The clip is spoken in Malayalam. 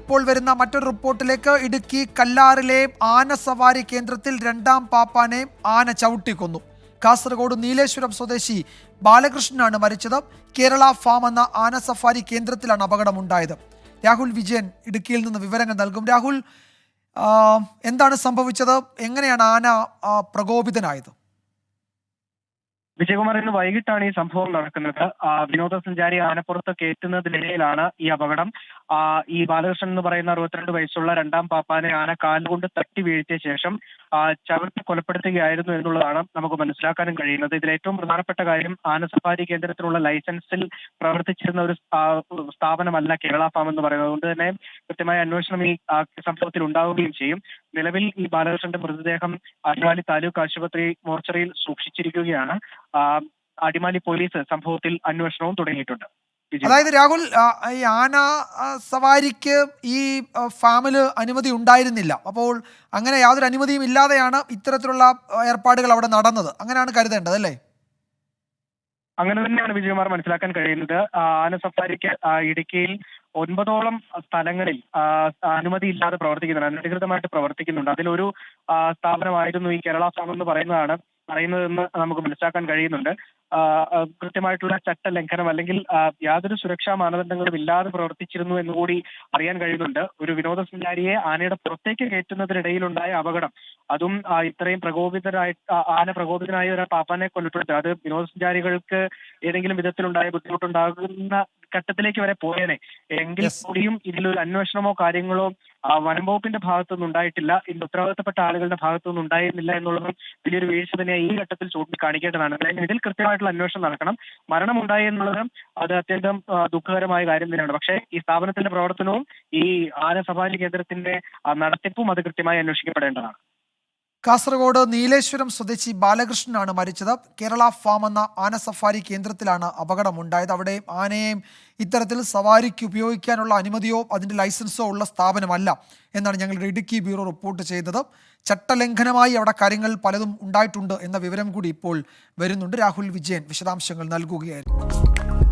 ഇപ്പോൾ വരുന്ന മറ്റൊരു റിപ്പോർട്ടിലേക്ക്. ഇടുക്കി കല്ലാറിലെ ആന സവാരി കേന്ദ്രത്തിൽ രണ്ടാം പാപ്പാനെ ആന ചവിട്ടിക്കൊന്നു. കാസർഗോഡ് നീലേശ്വരം സ്വദേശി ബാലകൃഷ്ണനാണ് മരിച്ചത്. കേരള ഫാം എന്ന ആന സഫാരി കേന്ദ്രത്തിലാണ് അപകടമുണ്ടായത്. രാഹുൽ വിജയൻ ഇടുക്കിയിൽ നിന്ന് വിവരങ്ങൾ നൽകും. രാഹുൽ, എന്താണ് സംഭവിച്ചത്? എങ്ങനെയാണ് ആന പ്രകോപിതനായത്? വിജയകുമാർ, ഇന്ന് വൈകിട്ടാണ് ഈ സംഭവം നടക്കുന്നത്. വിനോദസഞ്ചാരി ആനപ്പുറത്ത് കയറ്റുന്നതിനിടയിലാണ് ഈ അപകടം. ഈ ബാലകൃഷ്ണൻ എന്ന് പറയുന്ന 62 വയസ്സുള്ള രണ്ടാം പാപ്പാനെ ആന കാലുകൊണ്ട് തട്ടി വീഴ്ത്തിയ ശേഷം ചവിട്ടി കൊലപ്പെടുത്തുകയായിരുന്നു എന്നുള്ളതാണ് നമുക്ക് മനസ്സിലാക്കാനും കഴിയുന്നത്. ഇതിൽ ഏറ്റവും പ്രധാനപ്പെട്ട കാര്യം, ആന സഫാരി കേന്ദ്രത്തിനുള്ള ലൈസൻസിൽ പ്രവർത്തിച്ചിരുന്ന ഒരു സ്ഥാപനമല്ല കേരള ഫാം എന്ന് പറയുന്നത്. അതുകൊണ്ട് തന്നെ കൃത്യമായ അന്വേഷണം ഈ സംഭവത്തിൽ ഉണ്ടാവുകയും ചെയ്യും. നിലവിൽ ഈ ബാലകൃഷ്ണന്റെ മൃതദേഹം അടിമാലി താലൂക്ക് ആശുപത്രി മോർച്ചറിയിൽ സൂക്ഷിച്ചിരിക്കുകയാണ്. അടിമാലി പോലീസ് സംഭവത്തിൽ അന്വേഷണവും തുടങ്ങിയിട്ടുണ്ട്. അതായത് രാഹുൽ, ഈ ആന സവാരിക്ക് ഈ ഫാമില് അനുമതി ഉണ്ടായിരുന്നില്ല. അപ്പോൾ അങ്ങനെ യാതൊരു അനുമതിയും ഇല്ലാതെയാണ് ഇത്തരത്തിലുള്ള ഏർപ്പാടുകൾ അവിടെ നടന്നത്. അങ്ങനെയാണ് കരുതേണ്ടത്, അല്ലേ? അങ്ങനെ തന്നെയാണ് വിജയകുമാർ മനസ്സിലാക്കാൻ കഴിയുന്നത്. ആന സഫാരിക്ക് ഇടുക്കിയിൽ 9ഓളം സ്ഥലങ്ങളിൽ അനുമതി ഇല്ലാതെ പ്രവർത്തിക്കുന്നുണ്ട്, അനധികൃതമായിട്ട് പ്രവർത്തിക്കുന്നുണ്ട്. അതിലൊരു സ്ഥാപനമായിരുന്നു ഈ കേരള ഫാം എന്ന് പറയുന്നതെന്ന് നമുക്ക് മനസ്സിലാക്കാൻ കഴിയുന്നുണ്ട്. കൃത്യമായിട്ടുള്ള ചട്ടലംഘനം അല്ലെങ്കിൽ യാതൊരു സുരക്ഷാ മാനദണ്ഡങ്ങളും ഇല്ലാതെ പ്രവർത്തിച്ചിരുന്നു എന്നുകൂടി അറിയാൻ കഴിയുന്നുണ്ട്. ഒരു വിനോദസഞ്ചാരിയെ ആനയുടെ പുറത്തേക്ക് കയറ്റുന്നതിനിടയിലുണ്ടായ അപകടം, അതും ഇത്രയും ആന പ്രകോപിതനായ ഒരു പാപ്പാനെ കൊന്നിട്ടുണ്ട്. അത് വിനോദസഞ്ചാരികൾക്ക് ഏതെങ്കിലും വിധത്തിലുണ്ടായ ബുദ്ധിമുട്ടുണ്ടാകുന്ന ഘട്ടത്തിലേക്ക് വരെ പോയേനെ. എങ്കിൽ കൂടിയും ഇതിലൊരു അന്വേഷണമോ കാര്യങ്ങളോ വനം വകുപ്പിന്റെ ഭാഗത്തുനിന്ന് ഉണ്ടായിട്ടില്ല. ഇതിൽ ഉത്തരവാദിത്തപ്പെട്ട ആളുകളുടെ ഭാഗത്തുനിന്ന് ഉണ്ടായിരുന്നില്ല എന്നുള്ളതും വലിയൊരു വീഴ്ച തന്നെ ഈ ഘട്ടത്തിൽ ചൂണ്ടിക്കാണിക്കേണ്ടതാണ്. ഇതിൽ കൃത്യമായിട്ടുള്ള അന്വേഷണം നടക്കണം. മരണമുണ്ടായി എന്നുള്ളത് അത് അത്യന്തം ദുഃഖകരമായ കാര്യം തന്നെയാണ്. പക്ഷേ ഈ സ്ഥാപനത്തിന്റെ പ്രവർത്തനവും ഈ ആന സഫാരി കേന്ദ്രത്തിന്റെ നടത്തിപ്പും അത് കൃത്യമായി അന്വേഷിക്കപ്പെടേണ്ടതാണ്. കാസർഗോഡ് നീലേശ്വരം സ്വദേശി ബാലകൃഷ്ണനാണ് മരിച്ചത്. കേരള ഫാം എന്ന ആന സഫാരി കേന്ദ്രത്തിലാണ് അപകടമുണ്ടായത്. അവിടെ ആനയെ ഇത്തരത്തിൽ സവാരിക്ക് ഉപയോഗിക്കാനുള്ള അനുമതിയോ അതിൻ്റെ ലൈസൻസോ ഉള്ള സ്ഥാപനമല്ല എന്നാണ് ഞങ്ങളുടെ ഇടുക്കി ബ്യൂറോ റിപ്പോർട്ട് ചെയ്തത്. ചട്ടലംഘനമായി അവിടെ കാര്യങ്ങൾ പലതും ഉണ്ടായിട്ടുണ്ട് എന്ന വിവരം കൂടി ഇപ്പോൾ വരുന്നുണ്ട്. രാഹുൽ വിജയൻ വിശദാംശങ്ങൾ നൽകുകയായിരുന്നു.